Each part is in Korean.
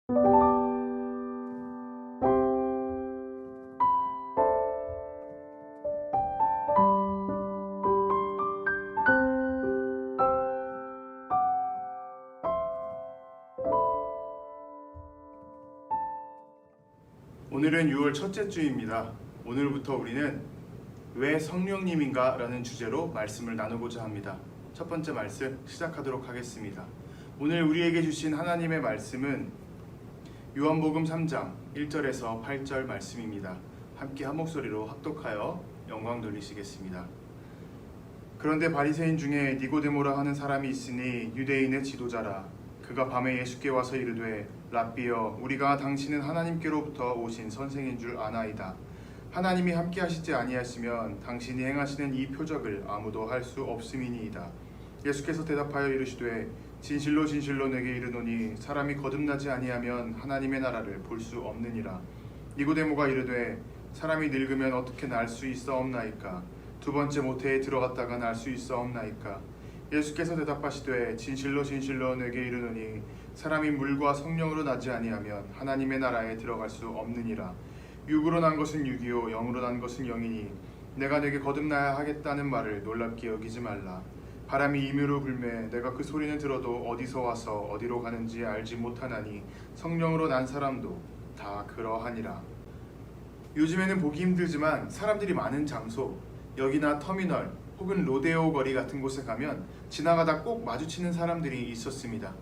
오늘은 6월 첫째 주입니다. 오늘부터 우리는 왜 성령님인가 라는 주제로 말씀을 나누고자 합니다. 첫 번째 말씀 시작하도록 하겠습니다. 오늘 우리에게 주신 하나님의 말씀은 요한복음 3장 1절에서 8절 말씀입니다. 함께 한 목소리로 합독하여 영광 돌리시겠습니다. 그런데 바리새인 중에 니고데모라 하는 사람이 있으니 유대인의 지도자라. 그가 밤에 예수께 와서 이르되 랍비여, 우리가 당신은 하나님께로부터 오신 선생인 줄 아나이다. 하나님이 함께 하시지 아니하시면 당신이 행하시는 이 표적을 아무도 할 수 없음이니이다. 예수께서 대답하여 이르시되 진실로 진실로 내게 이르노니 사람이 거듭나지 아니하면 하나님의 나라를 볼 수 없느니라. 니고데모가 이르되 사람이 늙으면 어떻게 날 수 있사옵나이까? 두 번째 모태에 들어갔다가 날 수 있사옵나이까? 예수께서 대답하시되 진실로 진실로 내게 이르노니 사람이 물과 성령으로 나지 아니하면 하나님의 나라에 들어갈 수 없느니라. 육으로 난 것은 육이요 영으로 난 것은 영이니 내가 내게 거듭나야 하겠다는 말을 놀랍게 여기지 말라. 바람이 임으로 불매 내가 그 소리는 들어도 어디서 와서 어디로 가는지 알지 못하나니 성령으로 난 사람도 다 그러하니라. 요즘에는 보기 힘들지만 사람들이 많은 장소, 역이나 터미널 혹은 로데오 거리 같은 곳에 가면 지나가다 꼭 마주치는 사람들이 있었습니다.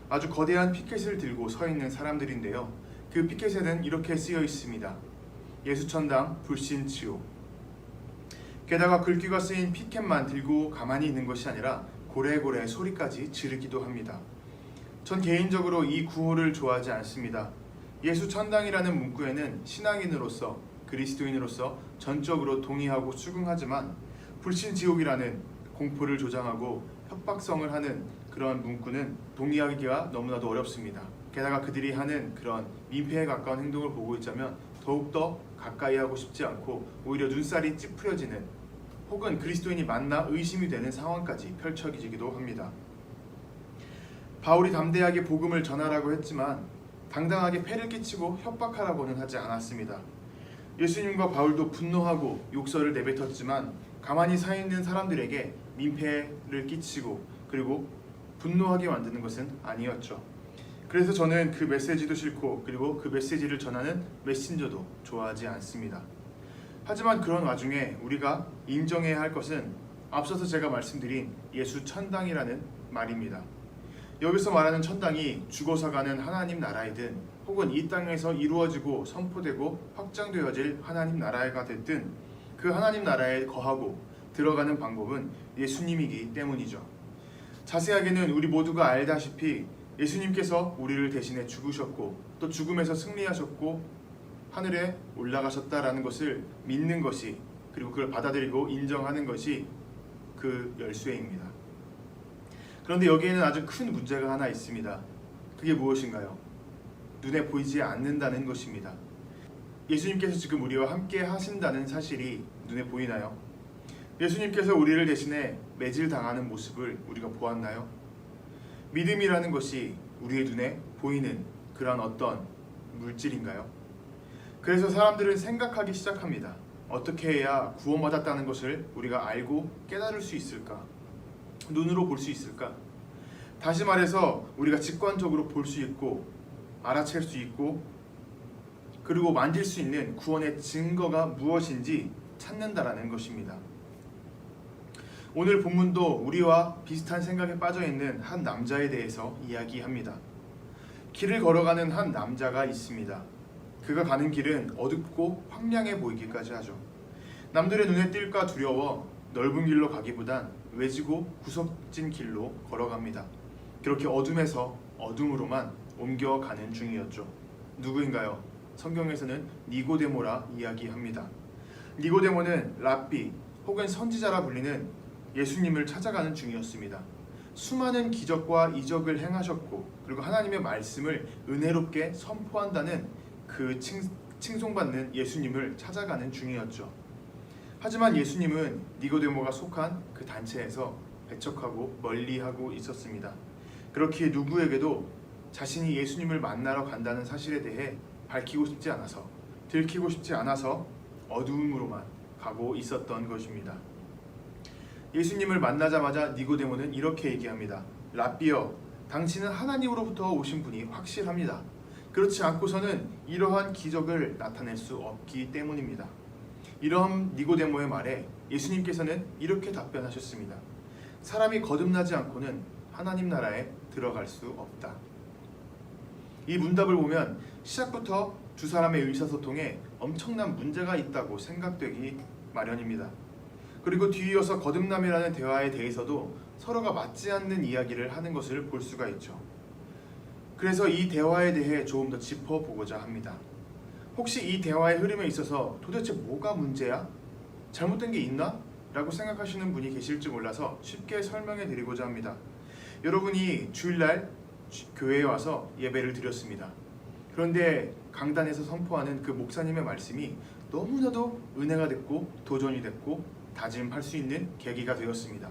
아주 거대한 피켓을 들고 서 있는 사람들인데요. 그 피켓에는 이렇게 쓰여 있습니다. 예수천당 불신치욕. 게다가 글귀가 쓰인 피켓만 들고 가만히 있는 것이 아니라 고래고래 소리까지 지르기도 합니다. 전 개인적으로 이 구호를 좋아하지 않습니다. 예수천당이라는 문구에는 신앙인으로서 그리스도인으로서 전적으로 동의하고 수긍하지만 불신지옥이라는 공포를 조장하고 협박성을 하는 그런 문구는 동의하기가 너무나도 어렵습니다. 게다가 그들이 하는 그런 민폐에 가까운 행동을 보고 있자면 더욱더 가까이 하고 싶지 않고 오히려 눈살이 찌푸려지는 혹은 그리스도인이 맞나 의심이 되는 상황까지 펼쳐지기도 합니다. 바울이 담대하게 복음을 전하라고 했지만 당당하게 폐를 끼치고 협박하라고는 하지 않았습니다. 예수님과 바울도 분노하고 욕설을 내뱉었지만 가만히 서 있는 사람들에게 민폐를 끼치고 그리고 분노하게 만드는 것은 아니었죠. 그래서 저는 그 메시지도 싫고 그리고 그 메시지를 전하는 메신저도 좋아하지 않습니다. 하지만 그런 와중에 우리가 인정해야 할 것은 앞서서 제가 말씀드린 예수 천당이라는 말입니다. 여기서 말하는 천당이 죽어서 가는 하나님 나라이든 혹은 이 땅에서 이루어지고 선포되고 확장되어질 하나님 나라가 됐든 그 하나님 나라에 거하고 들어가는 방법은 예수님이기 때문이죠. 자세하게는 우리 모두가 알다시피 예수님께서 우리를 대신해 죽으셨고 또 죽음에서 승리하셨고 하늘에 올라가셨다라는 것을 믿는 것이 그리고 그걸 받아들이고 인정하는 것이 그 열쇠입니다. 그런데 여기에는 아주 큰 문제가 하나 있습니다. 그게 무엇인가요? 눈에 보이지 않는다는 것입니다. 예수님께서 지금 우리와 함께 하신다는 사실이 눈에 보이나요? 예수님께서 우리를 대신해 매질당하는 모습을 우리가 보았나요? 믿음이라는 것이 우리의 눈에 보이는 그런 어떤 물질인가요? 그래서 사람들은 생각하기 시작합니다. 어떻게 해야 구원받았다는 것을 우리가 알고 깨달을 수 있을까? 눈으로 볼 수 있을까? 다시 말해서 우리가 직관적으로 볼 수 있고 알아챌 수 있고 그리고 만질 수 있는 구원의 증거가 무엇인지 찾는다라는 것입니다. 오늘 본문도 우리와 비슷한 생각에 빠져있는 한 남자에 대해서 이야기합니다. 길을 걸어가는 한 남자가 있습니다. 그가 가는 길은 어둡고 황량해 보이기까지 하죠. 남들의 눈에 띌까 두려워 넓은 길로 가기보단 외지고 구석진 길로 걸어갑니다. 그렇게 어둠에서 어둠으로만 옮겨가는 중이었죠. 누구인가요? 성경에서는 니고데모라 이야기합니다. 니고데모는 랍비 혹은 선지자라 불리는 예수님을 찾아가는 중이었습니다. 수많은 기적과 이적을 행하셨고 그리고 하나님의 말씀을 은혜롭게 선포한다는 그 칭송받는 예수님을 찾아가는 중이었죠. 하지만 예수님은 니고데모가 속한 그 단체에서 배척하고 멀리하고 있었습니다. 그렇기에 누구에게도 자신이 예수님을 만나러 간다는 사실에 대해 밝히고 싶지 않아서, 들키고 싶지 않아서 어두움으로만 가고 있었던 것입니다. 예수님을 만나자마자 니고데모는 이렇게 얘기합니다. 랍비여, 당신은 하나님으로부터 오신 분이 확실합니다. 그렇지 않고서는 이러한 기적을 나타낼 수 없기 때문입니다. 이러한 니고데모의 말에 예수님께서는 이렇게 답변하셨습니다. 사람이 거듭나지 않고는 하나님 나라에 들어갈 수 없다. 이 문답을 보면 시작부터 두 사람의 의사소통에 엄청난 문제가 있다고 생각되기 마련입니다. 그리고 뒤이어서 거듭남이라는 대화에 대해서도 서로가 맞지 않는 이야기를 하는 것을 볼 수가 있죠. 그래서 이 대화에 대해 조금 더 짚어보고자 합니다. 혹시 이 대화의 흐름에 있어서 도대체 뭐가 문제야? 잘못된 게 있나? 라고 생각하시는 분이 계실지 몰라서 쉽게 설명해 드리고자 합니다. 여러분이 주일날 교회에 와서 예배를 드렸습니다. 그런데 강단에서 선포하는 그 목사님의 말씀이 너무나도 은혜가 됐고 도전이 됐고 다짐할 수 있는 계기가 되었습니다.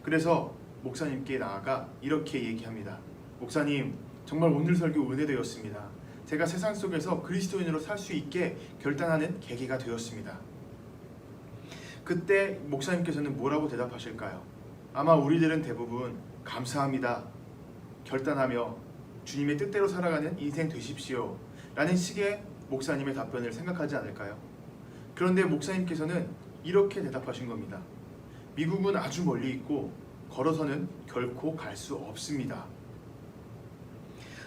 그래서 목사님께 나아가 이렇게 얘기합니다. 목사님, 정말 오늘 설교 은혜되었습니다. 제가 세상 속에서 그리스도인으로 살 수 있게 결단하는 계기가 되었습니다. 그때 목사님께서는 뭐라고 대답하실까요? 아마 우리들은 대부분 감사합니다, 결단하며 주님의 뜻대로 살아가는 인생 되십시오 라는 식의 목사님의 답변을 생각하지 않을까요? 그런데 목사님께서는 이렇게 대답하신 겁니다. 미국은 아주 멀리 있고 걸어서는 결코 갈 수 없습니다.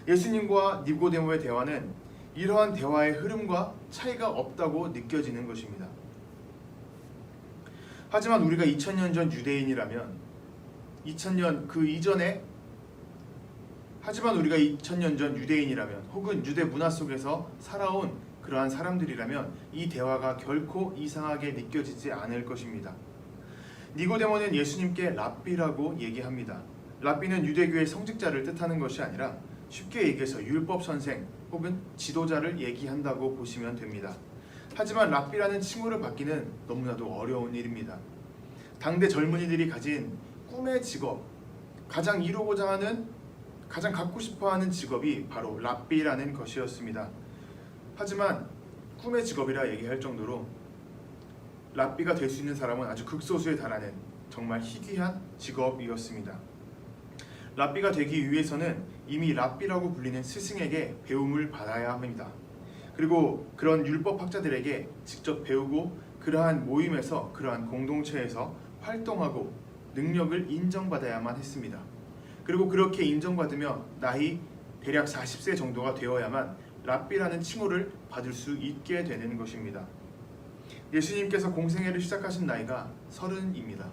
예수님과 니고데모의 대화는 이러한 대화의 흐름과 차이가 없다고 느껴지는 것입니다. 하지만 우리가 2000년 전 유대인이라면 2000년 그 이전에 혹은 유대 문화 속에서 살아온 그러한 사람들이라면 이 대화가 결코 이상하게 느껴지지 않을 것입니다. 니고데모는 예수님께 랍비라고 얘기합니다. 랍비는 유대교의 성직자를 뜻하는 것이 아니라 쉽게 얘기해서 율법 선생 혹은 지도자를 얘기한다고 보시면 됩니다. 하지만 랍비라는 칭호를 받기는 너무나도 어려운 일입니다. 당대 젊은이들이 가진 꿈의 직업, 가장 이루고자 하는, 가장 갖고 싶어하는 직업이 바로 랍비라는 것이었습니다. 하지만 꿈의 직업이라 얘기할 정도로 랍비가 될 수 있는 사람은 아주 극소수에 달하는 정말 희귀한 직업이었습니다. 랍비가 되기 위해서는 이미 랍비라고 불리는 스승에게 배움을 받아야 합니다. 그리고 그런 율법학자들에게 직접 배우고 그러한 모임에서, 그러한 공동체에서 활동하고 능력을 인정받아야만 했습니다. 그리고 그렇게 인정받으며 나이 대략 40세 정도가 되어야만 랍비라는 칭호를 받을 수 있게 되는 것입니다. 예수님께서 공생애를 시작하신 나이가 30입니다.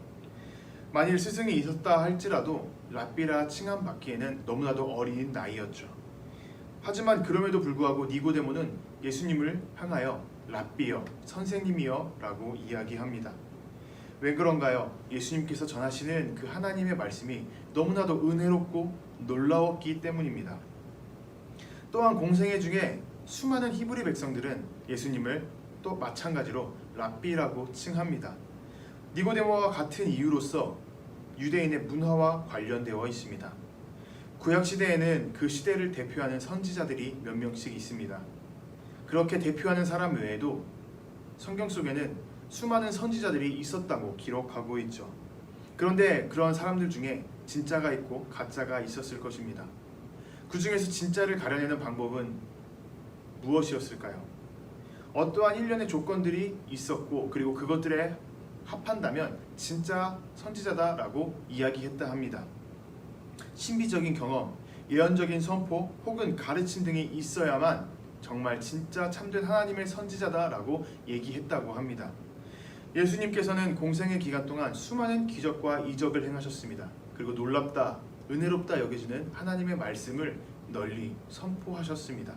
만일 스승이 있었다 할지라도 랍비라 칭함받기에는 너무나도 어린 나이였죠. 하지만 그럼에도 불구하고 니고데모는 예수님을 향하여 랍비여, 선생님이여 라고 이야기합니다. 왜 그런가요? 예수님께서 전하시는 그 하나님의 말씀이 너무나도 은혜롭고 놀라웠기 때문입니다. 또한 공생애 중에 수많은 히브리 백성들은 예수님을 또 마찬가지로 랍비라고 칭합니다. 니고데모와 같은 이유로서 유대인의 문화와 관련되어 있습니다. 구약시대에는 그 시대를 대표하는 선지자들이 몇 명씩 있습니다. 그렇게 대표하는 사람 외에도 성경 속에는 수많은 선지자들이 있었다고 기록하고 있죠. 그런데 그런 사람들 중에 진짜가 있고 가짜가 있었을 것입니다. 그 중에서 진짜를 가려내는 방법은 무엇이었을까요? 어떠한 일련의 조건들이 있었고 그리고 그것들에 합한다면 진짜 선지자다라고 이야기했다 합니다. 신비적인 경험, 예언적인 선포 혹은 가르침 등이 있어야만 정말 진짜 참된 하나님의 선지자다라고 얘기했다고 합니다. 예수님께서는 공생의 기간 동안 수많은 기적과 이적을 행하셨습니다. 그리고 놀랍다, 은혜롭다 여겨지는 하나님의 말씀을 널리 선포하셨습니다.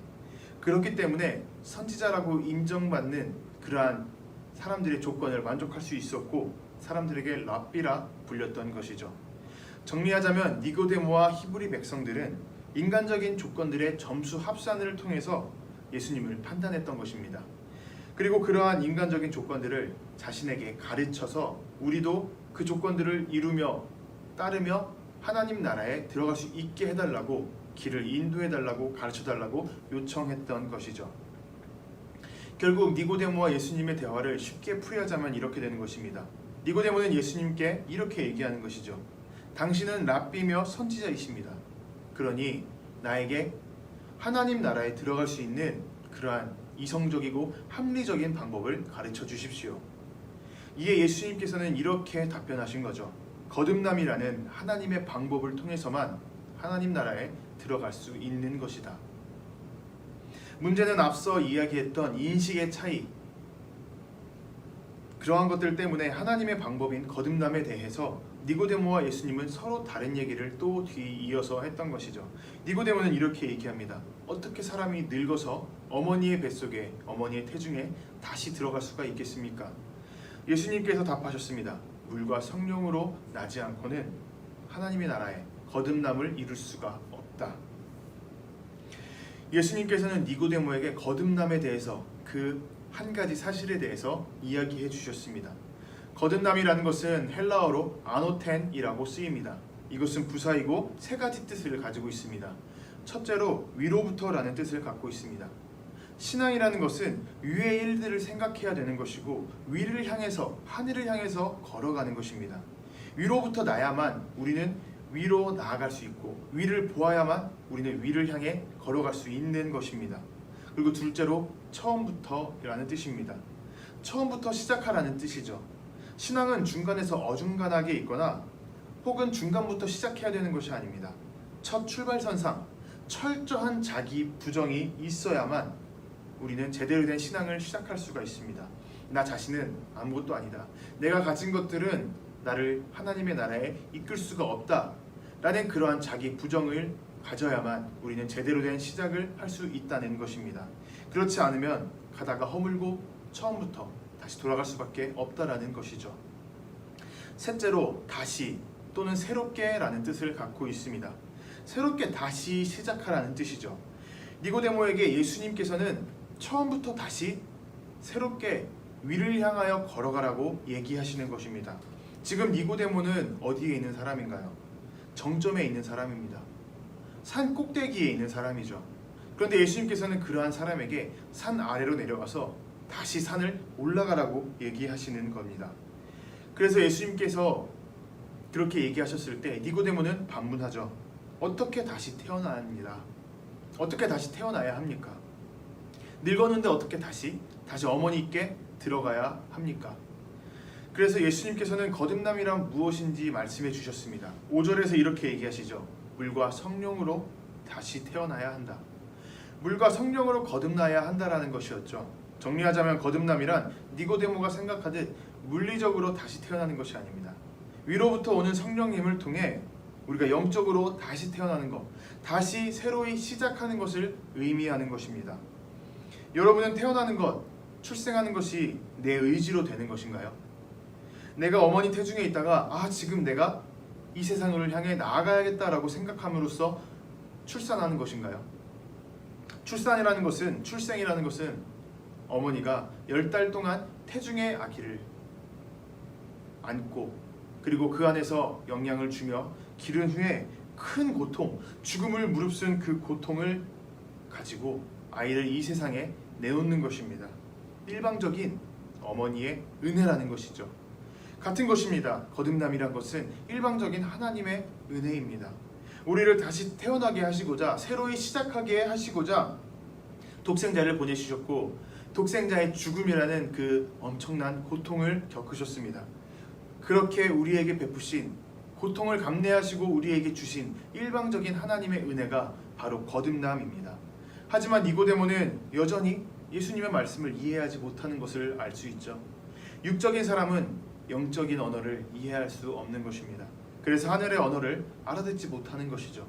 그렇기 때문에 선지자라고 인정받는 그러한 사람들의 조건을 만족할 수 있었고 사람들에게 랍비라 불렸던 것이죠. 정리하자면 니고데모와 히브리 백성들은 인간적인 조건들의 점수 합산을 통해서 예수님을 판단했던 것입니다. 그리고 그러한 인간적인 조건들을 자신에게 가르쳐서 우리도 그 조건들을 이루며 따르며 하나님 나라에 들어갈 수 있게 해달라고 길을 인도해달라고 가르쳐달라고 요청했던 것이죠. 결국 니고데모와 예수님의 대화를 쉽게 풀이하자면 이렇게 되는 것입니다. 니고데모는 예수님께 이렇게 얘기하는 것이죠. 당신은 랍비며 선지자이십니다. 그러니 나에게 하나님 나라에 들어갈 수 있는 그러한 이성적이고 합리적인 방법을 가르쳐 주십시오. 이에 예수님께서는 이렇게 답변하신 거죠. 거듭남이라는 하나님의 방법을 통해서만 하나님 나라에 들어갈 수 있는 것이다. 문제는 앞서 이야기했던 인식의 차이, 그러한 것들 때문에 하나님의 방법인 거듭남에 대해서 니고데모와 예수님은 서로 다른 얘기를 또 뒤이어서 했던 것이죠. 니고데모는 이렇게 얘기합니다. 어떻게 사람이 늙어서 어머니의 뱃속에, 어머니의 태중에 다시 들어갈 수가 있겠습니까? 예수님께서 답하셨습니다. 물과 성령으로 나지 않고는 하나님의 나라에 거듭남을 이룰 수가 없다. 예수님께서는 니고데모에게 거듭남에 대해서 그 한 가지 사실에 대해서 이야기해 주셨습니다. 거듭남이라는 것은 헬라어로 아노텐이라고 쓰입니다. 이것은 부사이고 세 가지 뜻을 가지고 있습니다. 첫째로 위로부터라는 뜻을 갖고 있습니다. 신앙이라는 것은 위의 일들을 생각해야 되는 것이고 위를 향해서, 하늘을 향해서 걸어가는 것입니다. 위로부터 나야만 우리는 위로 나아갈 수 있고 위를 보아야만 우리는 위를 향해 걸어갈 수 있는 것입니다. 그리고 둘째로 처음부터라는 뜻입니다. 처음부터 시작하라는 뜻이죠. 신앙은 중간에서 어중간하게 있거나 혹은 중간부터 시작해야 되는 것이 아닙니다. 첫 출발선상 철저한 자기 부정이 있어야만 우리는 제대로 된 신앙을 시작할 수가 있습니다. 나 자신은 아무것도 아니다. 내가 가진 것들은 나를 하나님의 나라에 이끌 수가 없다. 라는 그러한 자기 부정을 가져야만 우리는 제대로 된 시작을 할 수 있다는 것입니다. 그렇지 않으면 가다가 허물고 처음부터 다시 돌아갈 수밖에 없다라는 것이죠. 셋째로 다시 또는 새롭게 라는 뜻을 갖고 있습니다. 새롭게 다시 시작하라는 뜻이죠. 니고데모에게 예수님께서는 처음부터 다시 새롭게 위를 향하여 걸어가라고 얘기하시는 것입니다. 지금 니고데모는 어디에 있는 사람인가요? 정점에 있는 사람입니다. 산 꼭대기에 있는 사람이죠. 그런데 예수님께서는 그러한 사람에게 산 아래로 내려가서 다시 산을 올라가라고 얘기하시는 겁니다. 그래서 예수님께서 그렇게 얘기하셨을 때 니고데모는 반문하죠. 어떻게 다시 태어나야 합니다. 어떻게 다시 태어나야 합니까? 늙었는데 어떻게 다시 어머니께 들어가야 합니까? 그래서 예수님께서는 거듭남이란 무엇인지 말씀해 주셨습니다. 5절에서 이렇게 얘기하시죠. 물과 성령으로 다시 태어나야 한다. 물과 성령으로 거듭나야 한다라는 것이었죠. 정리하자면 거듭남이란 니고데모가 생각하듯 물리적으로 다시 태어나는 것이 아닙니다. 위로부터 오는 성령님을 통해 우리가 영적으로 다시 태어나는 것, 다시 새로이 시작하는 것을 의미하는 것입니다. 여러분은 태어나는 것, 출생하는 것이 내 의지로 되는 것인가요? 내가 어머니 태중에 있다가 지금 내가 이 세상을 향해 나아가야겠다라고 생각함으로써 출산하는 것인가요? 출산이라는 것은, 출생이라는 것은 어머니가 10달 동안 태중의 아기를 안고 그리고 그 안에서 영양을 주며 기른 후에 큰 고통, 죽음을 무릅쓴 그 고통을 가지고 아이를 이 세상에 내놓는 것입니다. 일방적인 어머니의 은혜라는 것이죠. 같은 것입니다. 거듭남이란 것은 일방적인 하나님의 은혜입니다. 우리를 다시 태어나게 하시고자, 새로이 시작하게 하시고자 독생자를 보내주셨고 독생자의 죽음이라는 그 엄청난 고통을 겪으셨습니다. 그렇게 우리에게 베푸신, 고통을 감내하시고 우리에게 주신 일방적인 하나님의 은혜가 바로 거듭남입니다. 하지만 니고데모는 여전히 예수님의 말씀을 이해하지 못하는 것을 알 수 있죠. 육적인 사람은 영적인 언어를 이해할 수 없는 것입니다. 그래서 하늘의 언어를 알아듣지 못하는 것이죠.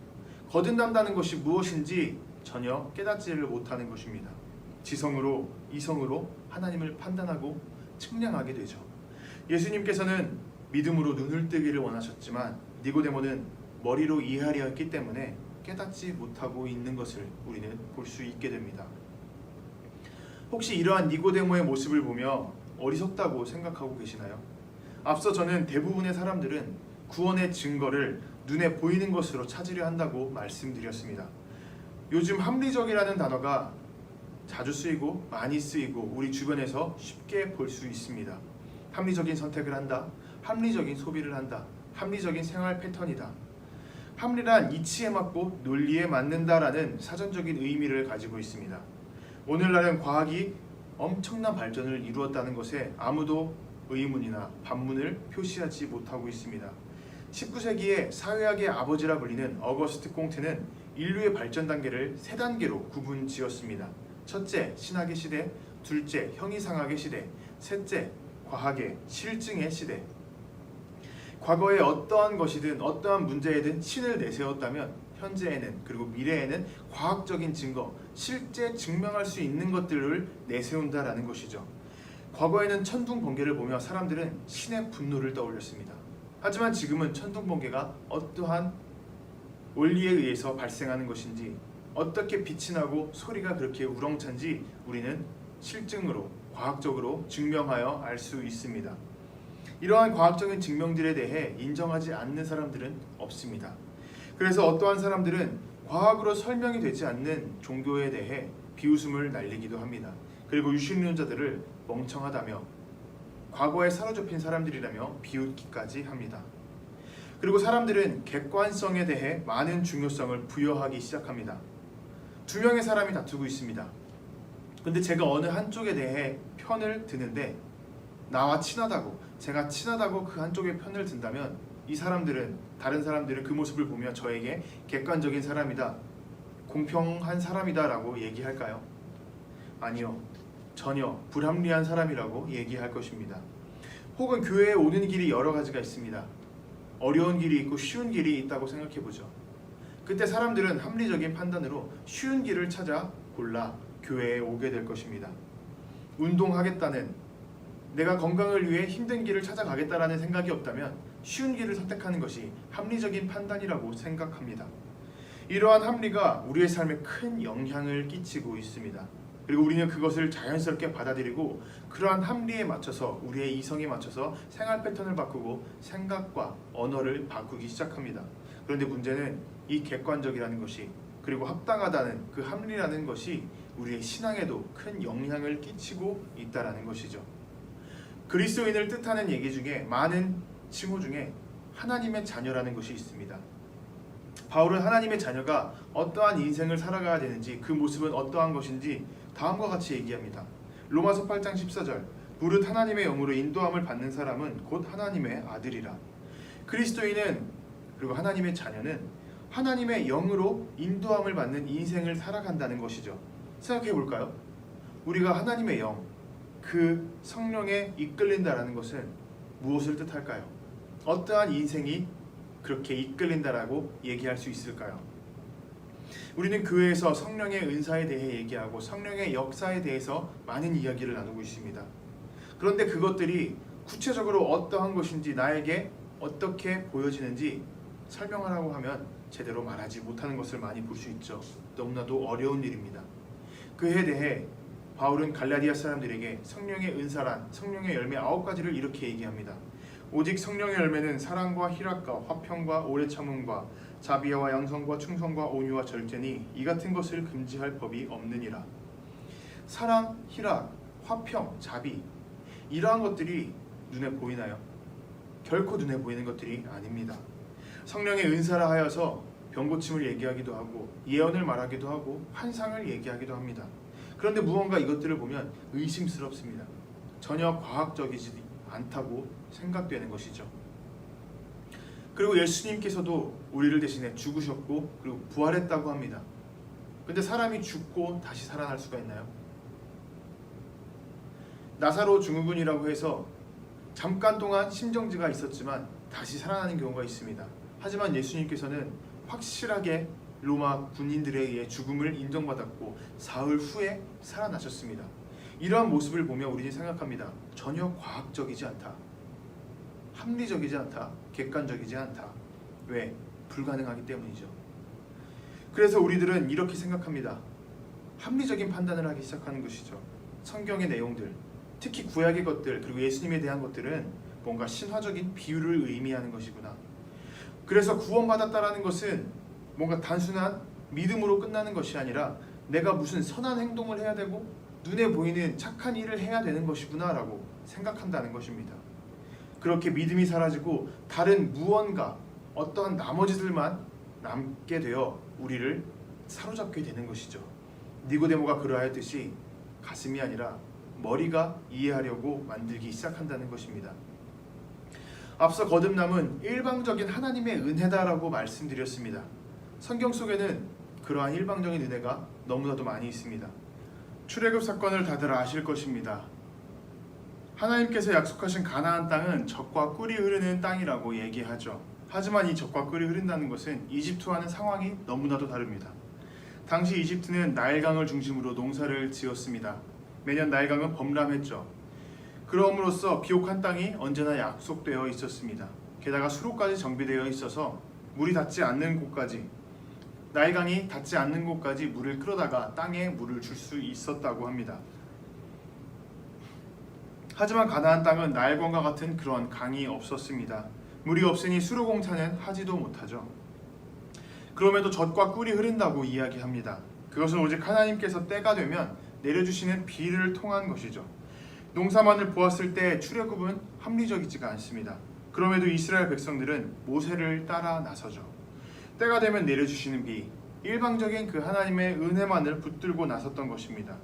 거듭난다는 것이 무엇인지 전혀 깨닫지를 못하는 것입니다. 지성으로, 이성으로 하나님을 판단하고 측량하게 되죠. 예수님께서는 믿음으로 눈을 뜨기를 원하셨지만 니고데모는 머리로 이해하려 했기 때문에 깨닫지 못하고 있는 것을 우리는 볼 수 있게 됩니다. 혹시 이러한 니고데모의 모습을 보며 어리석다고 생각하고 계시나요? 앞서 저는 대부분의 사람들은 구원의 증거를 눈에 보이는 것으로 찾으려 한다고 말씀드렸습니다. 요즘 합리적이라는 단어가 자주 쓰이고 많이 쓰이고 우리 주변에서 쉽게 볼 수 있습니다. 합리적인 선택을 한다, 합리적인 소비를 한다, 합리적인 생활 패턴이다. 합리란 이치에 맞고 논리에 맞는다라는 사전적인 의미를 가지고 있습니다. 오늘날은 과학이 엄청난 발전을 이루었다는 것에 아무도 의문이나 반문을 표시하지 못하고 있습니다. 19세기의 사회학의 아버지라 불리는 어거스트 콩트는 인류의 발전 단계를 세 단계로 구분지었습니다. 첫째, 신학의 시대, 둘째, 형이상학의 시대, 셋째, 과학의 실증의 시대. 과거에 어떠한 것이든 어떠한 문제에든 신을 내세웠다면 현재에는 그리고 미래에는 과학적인 증거, 실제 증명할 수 있는 것들을 내세운다라는 것이죠. 과거에는 천둥번개를 보며 사람들은 신의 분노를 떠올렸습니다. 하지만 지금은 천둥번개가 어떠한 원리에 의해서 발생하는 것인지, 어떻게 빛이 나고 소리가 그렇게 우렁찬지 우리는 실증으로 과학적으로 증명하여 알 수 있습니다. 이러한 과학적인 증명들에 대해 인정하지 않는 사람들은 없습니다. 그래서 어떠한 사람들은 과학으로 설명이 되지 않는 종교에 대해 비웃음을 날리기도 합니다. 그리고 유신론자들을 멍청하다며 과거에 사로잡힌 사람들이라며 비웃기까지 합니다. 그리고 사람들은 객관성에 대해 많은 중요성을 부여하기 시작합니다. 두 명의 사람이 다투고 있습니다. 근데 제가 어느 한쪽에 대해 편을 드는데 나와 친하다고, 제가 친하다고 그 한쪽에 편을 든다면 이 사람들은, 다른 사람들은 그 모습을 보며 저에게 객관적인 사람이다, 공평한 사람이다 라고 얘기할까요? 아니요, 전혀 불합리한 사람이라고 얘기할 것입니다. 혹은 교회에 오는 길이 여러 가지가 있습니다. 어려운 길이 있고 쉬운 길이 있다고 생각해보죠. 그때 사람들은 합리적인 판단으로 쉬운 길을 찾아 골라 교회에 오게 될 것입니다. 운동하겠다는, 내가 건강을 위해 힘든 길을 찾아가겠다라는 생각이 없다면 쉬운 길을 선택하는 것이 합리적인 판단이라고 생각합니다. 이러한 합리가 우리의 삶에 큰 영향을 끼치고 있습니다. 그리고 우리는 그것을 자연스럽게 받아들이고 그러한 합리에 맞춰서, 우리의 이성에 맞춰서 생활 패턴을 바꾸고 생각과 언어를 바꾸기 시작합니다. 그런데 문제는 이 객관적이라는 것이, 그리고 합당하다는 그 합리라는 것이 우리의 신앙에도 큰 영향을 끼치고 있다는 것이죠. 그리스도인을 뜻하는 얘기 중에, 많은 칭호 중에 하나님의 자녀라는 것이 있습니다. 바울은 하나님의 자녀가 어떠한 인생을 살아가야 되는지, 그 모습은 어떠한 것인지 다음과 같이 얘기합니다. 로마서 8장 14절, 무릇 하나님의 영으로 인도함을 받는 사람은 곧 하나님의 아들이라. 그리스도인은, 그리고 하나님의 자녀는 하나님의 영으로 인도함을 받는 인생을 살아간다는 것이죠. 생각해 볼까요? 우리가 하나님의 영, 그 성령에 이끌린다라는 것은 무엇을 뜻할까요? 어떠한 인생이 그렇게 이끌린다라고 얘기할 수 있을까요? 우리는 교회에서 성령의 은사에 대해 얘기하고 성령의 역사에 대해서 많은 이야기를 나누고 있습니다. 그런데 그것들이 구체적으로 어떠한 것인지, 나에게 어떻게 보여지는지 설명하라고 하면 제대로 말하지 못하는 것을 많이 볼 수 있죠. 너무나도 어려운 일입니다. 그에 대해 바울은 갈라디아 사람들에게 성령의 은사란, 성령의 열매 9가지를 이렇게 얘기합니다. 오직 성령의 열매는 사랑과 희락과 화평과 오래 참음과 자비와 양성과 충성과 온유와 절제니 이 같은 것을 금지할 법이 없느니라. 사랑, 희락, 화평, 자비, 이러한 것들이 눈에 보이나요? 결코 눈에 보이는 것들이 아닙니다. 성령의 은사라 하여서 병고침을 얘기하기도 하고 예언을 말하기도 하고 환상을 얘기하기도 합니다. 그런데 무언가 이것들을 보면 의심스럽습니다. 전혀 과학적이지 않다고 생각되는 것이죠. 그리고 예수님께서도 우리를 대신해 죽으셨고 그리고 부활했다고 합니다. 근데 사람이 죽고 다시 살아날 수가 있나요? 나사로 증후군이라고 해서 잠깐 동안 심정지가 있었지만 다시 살아나는 경우가 있습니다. 하지만 예수님께서는 확실하게 로마 군인들에 의해 죽음을 인정받았고 사흘 후에 살아나셨습니다. 이러한 모습을 보며 우리는 생각합니다. 전혀 과학적이지 않다, 합리적이지 않다, 객관적이지 않다. 왜? 불가능하기 때문이죠. 그래서 우리들은 이렇게 생각합니다. 합리적인 판단을 하기 시작하는 것이죠. 성경의 내용들, 특히 구약의 것들, 그리고 예수님에 대한 것들은 뭔가 신화적인 비유를 의미하는 것이구나. 그래서 구원받았다라는 것은 뭔가 단순한 믿음으로 끝나는 것이 아니라 내가 무슨 선한 행동을 해야 되고 눈에 보이는 착한 일을 해야 되는 것이구나 라고 생각한다는 것입니다. 그렇게 믿음이 사라지고 다른 무언가 어떠한 나머지들만 남게 되어 우리를 사로잡게 되는 것이죠. 니고데모가 그러하였듯이 가슴이 아니라 머리가 이해하려고 만들기 시작한다는 것입니다. 앞서 거듭남은 일방적인 하나님의 은혜다라고 말씀드렸습니다. 성경 속에는 그러한 일방적인 은혜가 너무나도 많이 있습니다. 출애굽 사건을 다들 아실 것입니다. 하나님께서 약속하신 가나안 땅은 젖과 꿀이 흐르는 땅이라고 얘기하죠. 하지만 이 젖과 꿀이 흐른다는 것은 이집트와는 상황이 너무나도 다릅니다. 당시 이집트는 나일강을 중심으로 농사를 지었습니다. 매년 나일강은 범람했죠. 그럼으로써 비옥한 땅이 언제나 약속되어 있었습니다. 게다가 수로까지 정비되어 있어서 물이 닿지 않는 곳까지, 나일강이 닿지 않는 곳까지 물을 끌어다가 땅에 물을 줄 수 있었다고 합니다. 하지만 가나안 땅은 나일강과 같은 그런 강이 없었습니다. 물이 없으니 수로 공사는 하지도 못하죠. 그럼에도 젖과 꿀이 흐른다고 이야기합니다. 그것은 오직 하나님께서 때가 되면 내려주시는 비를 통한 것이죠. 농사만을 보았을 때 출애굽은 합리적이지가 않습니다. 그럼에도 이스라엘 백성들은 모세를 따라 나서죠. 때가 되면 내려주시는 비, 일방적인 그 하나님의 은혜만을 붙들고 나섰던 것입니다.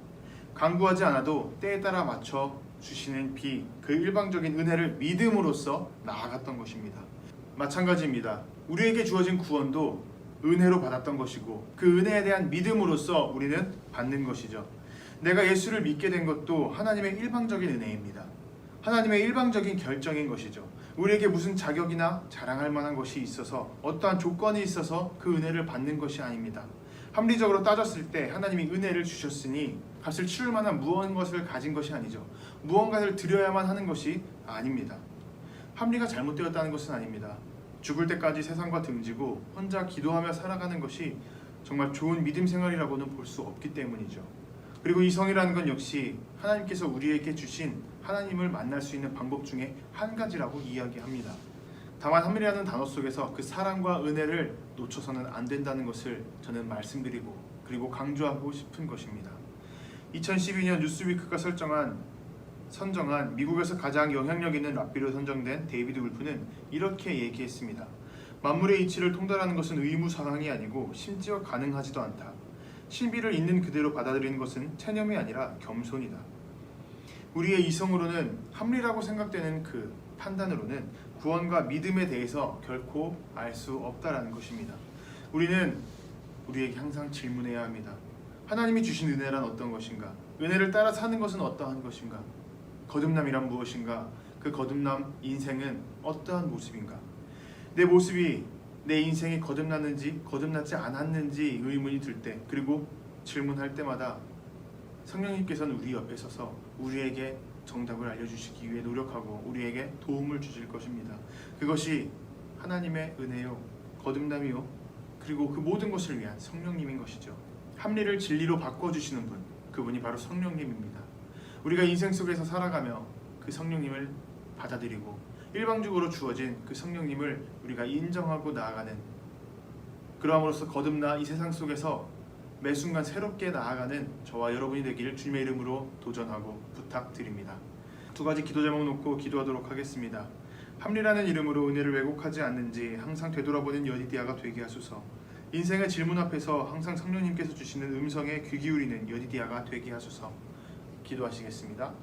간구하지 않아도 때에 따라 맞춰 주시는 비, 그 일방적인 은혜를 믿음으로써 나아갔던 것입니다. 마찬가지입니다. 우리에게 주어진 구원도 은혜로 받았던 것이고 그 은혜에 대한 믿음으로써 우리는 받는 것이죠. 내가 예수를 믿게 된 것도 하나님의 일방적인 은혜입니다. 하나님의 일방적인 결정인 것이죠. 우리에게 무슨 자격이나 자랑할 만한 것이 있어서 어떠한 조건이 있어서 그 은혜를 받는 것이 아닙니다. 합리적으로 따졌을 때 하나님이 은혜를 주셨으니 값을 치를 만한 무언가를 가진 것이 아니죠. 무언가를 드려야만 하는 것이 아닙니다. 합리가 잘못되었다는 것은 아닙니다. 죽을 때까지 세상과 등지고 혼자 기도하며 살아가는 것이 정말 좋은 믿음 생활이라고는 볼 수 없기 때문이죠. 그리고 이성이라는 건 역시 하나님께서 우리에게 주신 하나님을 만날 수 있는 방법 중에 한 가지라고 이야기합니다. 다만 합리라는 단어 속에서 그 사랑과 은혜를 놓쳐서는 안 된다는 것을 저는 말씀드리고 그리고 강조하고 싶은 것입니다. 2012년 뉴스위크가 선정한 미국에서 가장 영향력 있는 랍비로 선정된 데이비드 울프는 이렇게 얘기했습니다. 만물의 이치를 통달하는 것은 의무사항이 아니고 심지어 가능하지도 않다. 신비를 있는 그대로 받아들이는 것은 체념이 아니라 겸손이다. 우리의 이성으로는 합리라고 생각되는 그 판단으로는 구원과 믿음에 대해서 결코 알 수 없다라는 것입니다. 우리는 우리에게 항상 질문해야 합니다. 하나님이 주신 은혜란 어떤 것인가? 은혜를 따라 사는 것은 어떠한 것인가? 거듭남이란 무엇인가? 그 거듭남 인생은 어떠한 모습인가? 내 모습이 내 인생이 거듭났는지 거듭났지 않았는지 의문이 들 때, 그리고 질문할 때마다 성령님께서는 우리 옆에 서서 우리에게 정답을 알려주시기 위해 노력하고 우리에게 도움을 주실 것입니다. 그것이 하나님의 은혜요, 거듭남이요, 그리고 그 모든 것을 위한 성령님인 것이죠. 합리를 진리로 바꿔주시는 분, 그분이 바로 성령님입니다. 우리가 인생 속에서 살아가며 그 성령님을 받아들이고 일방적으로 주어진 그 성령님을 우리가 인정하고 나아가는, 그러함으로써 거듭나 이 세상 속에서 매 순간 새롭게 나아가는 저와 여러분이 되기를 주님의 이름으로 도전하고 부탁드립니다. 두 가지 기도 제목 놓고 기도하도록 하겠습니다. 합리라는 이름으로 은혜를 왜곡하지 않는지 항상 되돌아보는 여디디아가 되게 하소서. 인생의 질문 앞에서 항상 성령님께서 주시는 음성에 귀 기울이는 여디디아가 되게 하소서. 기도하시겠습니다.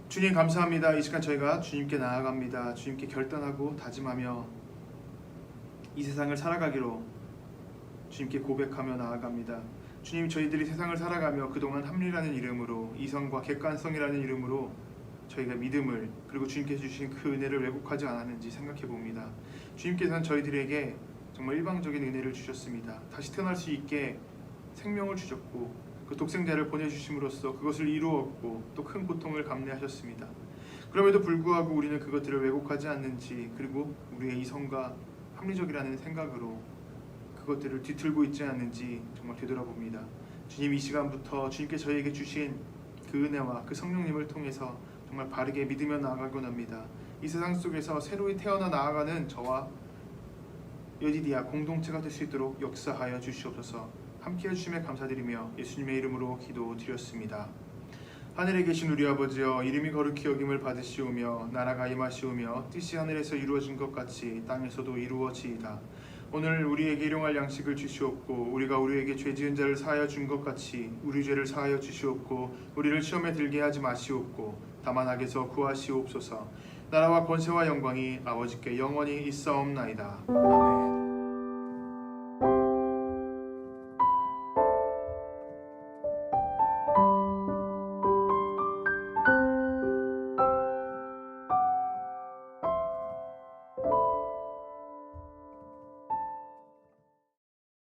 주님 감사합니다. 이 시간 저희가 주님께 나아갑니다. 주님께 결단하고 다짐하며 이 세상을 살아가기로 주님께 고백하며 나아갑니다. 주님, 저희들이 세상을 살아가며 그동안 합리라는 이름으로, 이성과 객관성이라는 이름으로 저희가 믿음을, 그리고 주님께서 주신 그 은혜를 왜곡하지 않았는지 생각해 봅니다. 주님께서는 저희들에게 정말 일방적인 은혜를 주셨습니다. 다시 태어날 수 있게 생명을 주셨고, 그 독생자를 보내주심으로써 그것을 이루었고 또 큰 고통을 감내하셨습니다. 그럼에도 불구하고 우리는 그것들을 왜곡하지 않는지, 그리고 우리의 이성과 합리적이라는 생각으로 그것들을 뒤틀고 있지 않는지 정말 되돌아봅니다. 주님, 이 시간부터 주님께 저희에게 주신 그 은혜와 그 성령님을 통해서 정말 바르게 믿으며 나아가곤 합니다. 이 세상 속에서 새로이 태어나 나아가는 저와 여디디아 공동체가 될 수 있도록 역사하여 주시옵소서. 함께해 주심에 감사드리며 예수님의 이름으로 기도드렸습니다. 하늘에 계신 우리 아버지여, 이름이 거룩히 여김을 받으시오며 나라가 임하시오며 뜻이 하늘에서 이루어진 것 같이 땅에서도 이루어지이다. 오늘 우리에게 일용할 양식을 주시옵고, 우리가 우리에게 죄 지은 자를 사하여 준 것 같이 우리 죄를 사하여 주시옵고, 우리를 시험에 들게 하지 마시옵고 다만 악에서 구하시옵소서. 나라와 권세와 영광이 아버지께 영원히 있사옵나이다. 아멘.